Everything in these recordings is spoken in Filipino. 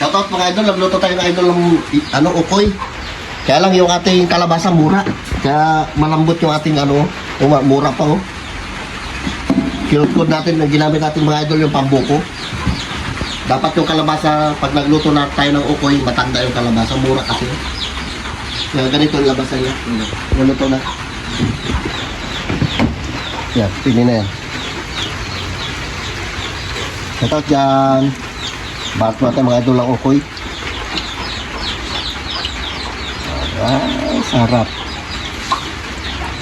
Shoutout mga idol, nagluto tayo ng idol ng ukoy. Kaya lang yung ating kalabasa mura. Kaya malambot yung ating mura pa oh. Kinukod natin, ginamit natin mga idol yung pambuko. Dapat yung kalabasa, pag nagluto na tayo ng ukoy, matanda yung kalabasa, mura kasi. Kaya ganito yung labasan niya. Naluto na. Yan, pili na yan. Shoutout dyan. Bakit natin mga idol ng ukoy. Ay, sarap.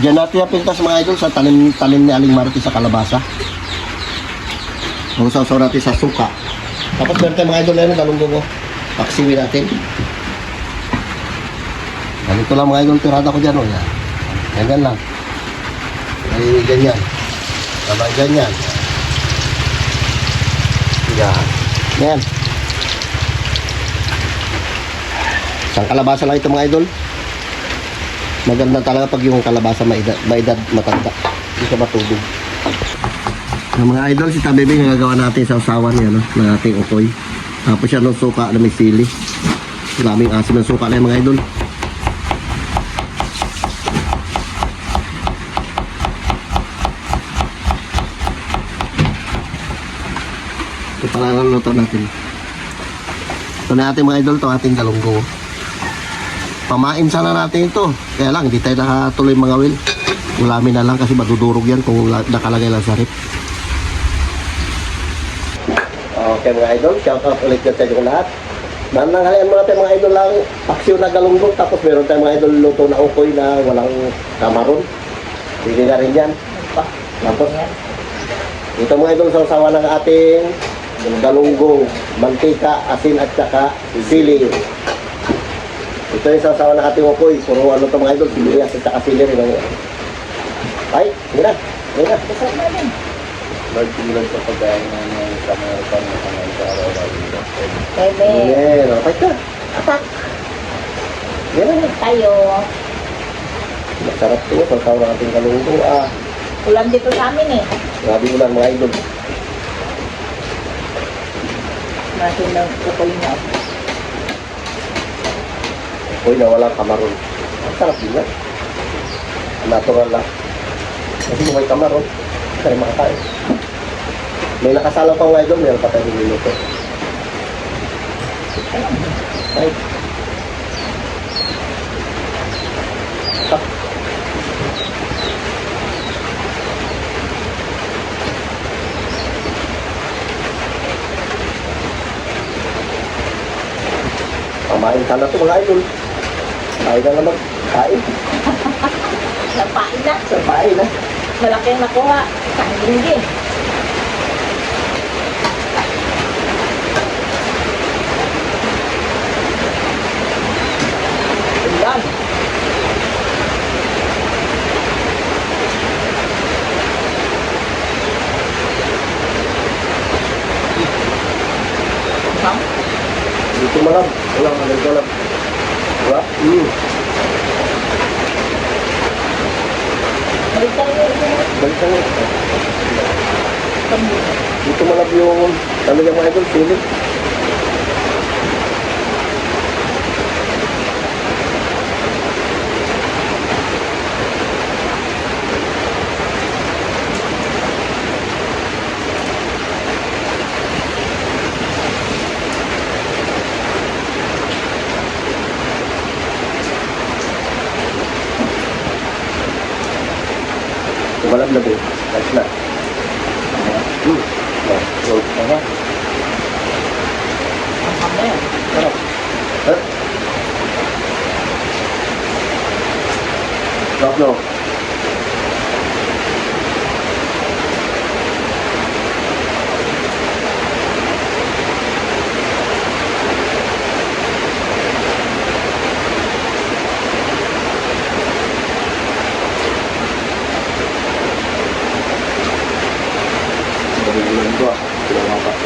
Diyan natin yung pintas mga idol sa tanim ni Aling Marty sa kalabasa. Usaw-usaw natin sa suka. Tapos meron tayo mga idol na yun, galunggong ko. Paksiwi natin. Ganito lang mga idol, tirada ko dyan o. Yan. Ganyan lang. Ay, ganyan. Sabay ganyan. Yan. Yan. Isang kalabasa lang ito mga idol. Maganda talaga pag yung kalabasa may edad matanda. Hindi ka matubig. Yung mga idol, si Tabebe nagagawa natin sa usawan niya, no? Ng ating ukoy. Tapos siya ng suka na may sili. Maraming asim ng suka na yung mga idol. Ito pala ang luto natin. Ito na natin mga idol, ito ating galunggong. Pamain sana natin ito. Kaya lang, hindi tayo nakatuloy mga wil. Ulamin na lang kasi madudurog yan kung nakalagay lang sa rip. Okay mga idol, shout out ulit sa inyo lahat. Nananghalian muna tayo mga idol lang paksiw na galunggong. Tapos meron tayong mga idol luto na ukoy na walang kamaron. Hindi na rin yan. Tapos ito mga idol sa usawa ng ating galunggong, mantika, asin at saka sili. Ito yung sasawa ng ating ukoy. Puro ano ito mga idol, sibuyas at saka sili rin. Ay, hindi na. Hindi na. Masarap na din. Lord, tingnan sa pagkain na ng kamay sa araw-araw dito. Bebe. Yan, okay ka. Atak. Yan. Tayo. Masarap ito, sasawa ng ating galunggong. Ulam dito sa amin eh. Grabe mo lang mga idol. Natin ng ukoy niya. Uy, na walang kamaron. Ang sarap din yan. Natural lang. Kasi kung may kamaron, tayo makakain. May nakasalang pang mga idol, meron pa tayo niluluto. Ay. Ah. Pamain sana ito mga idol. Tayo na naman. Kain. Napain na. Sabahin na. Malaki ang nakuha. Isang linggi. Ayan. Dito malab. Walang malab. Diba? Balik tayo yun. Balik na nga. Dito malab yung talagang mga idol, sili. Malab na din. Nice na. Roll na nga. Ang kamay. Sarap. Ha? Sarap no? Bulan ko sudah mapak.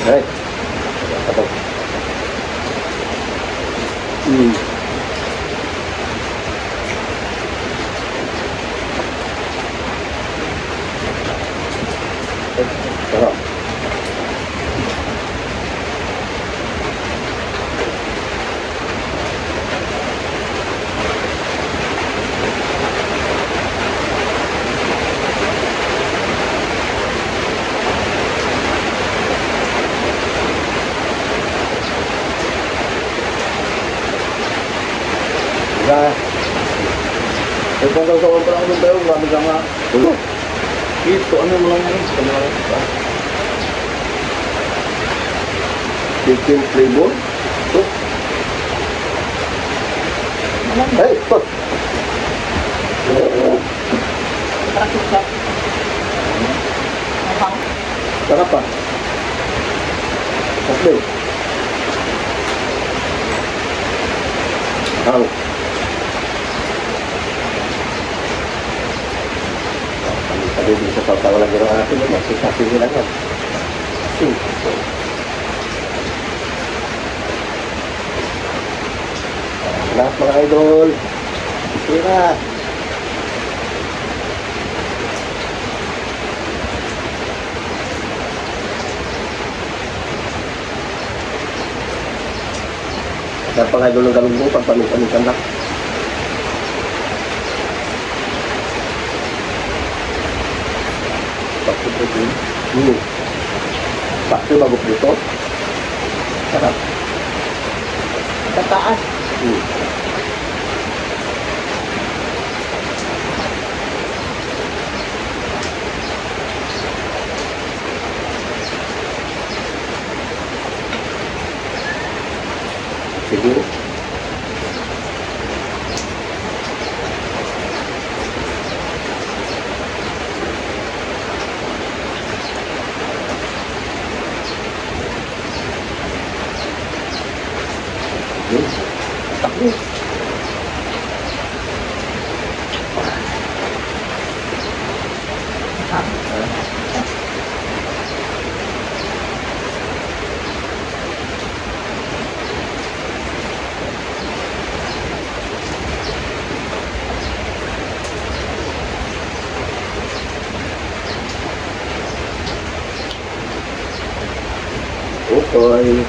Ay. Ito. Sarap. Ya. Kung gagawin pa lang tayo, marami ka nga. Ulo. Ito, ano mo lang yun? Ano mo lang? Chicken flavor. Ito. Alam mo, Ay, ito. traffic siya. Mabang. Sarap pa. Okay. Ang. Kami din sa pagkawalan ng atin, magsisasi nila yan. Lahat mga idol. Tira. Kaya pang idol ng galunggong, pagpaminsan-minsan lang. Bakit ito yun? Bakit bago prito? Sarap. Sa taas. Siguro. Takbo. Utoy.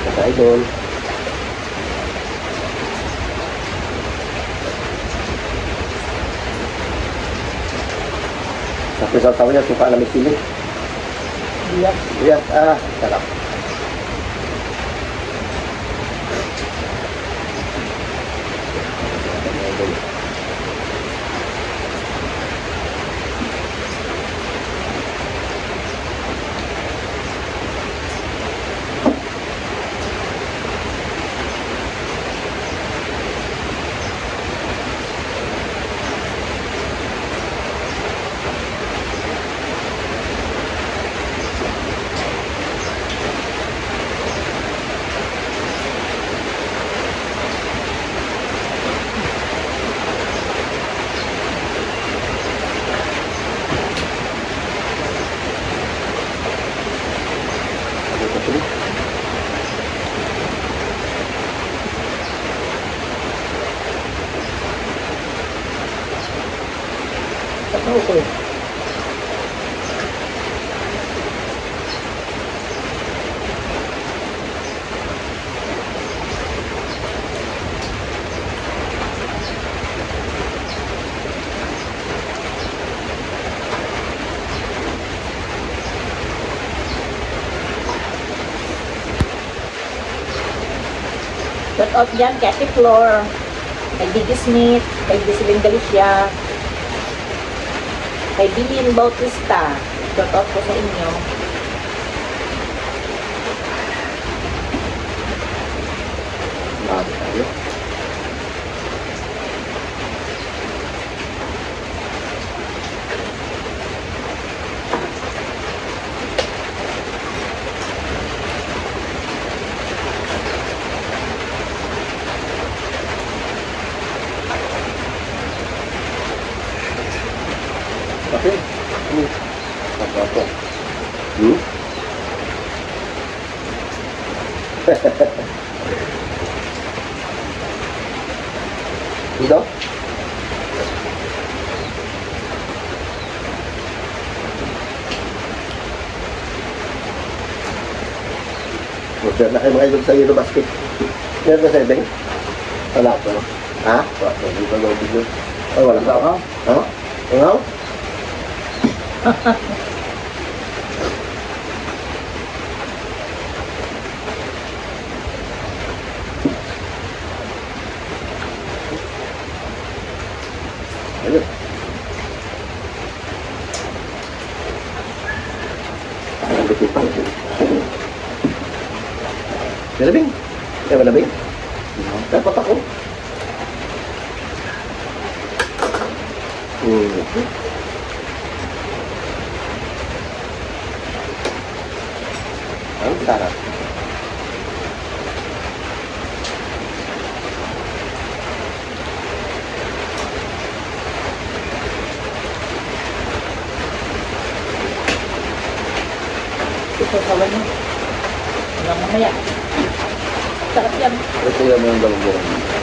Kata idol. Tapos sa tawa niya, suka na may sili. Diyan. Yes, sarap. Ano ko eh. Shout out dyan kay Ate Flor, kay Diggy Smith, kay Discipline Galicia, kay Billion Bautista. Shout out po sa inyo. Marami tayo. Kape? Kape ako. Dito? Order na kayo mga idol sa Yellow Basket. Meron ba sa ibang? Wala pa. Ha? Hindi pa daw bigyo. Ay, wala Wala pa. ka? Ha? Ungaw? Ayun. Ang lupit pa. Malabing? Kaya malabing? Dapat ako. Ang sarap. Ito sa wala. Hanggang mamaya. Sarap yan. Ito yung mga galunggong.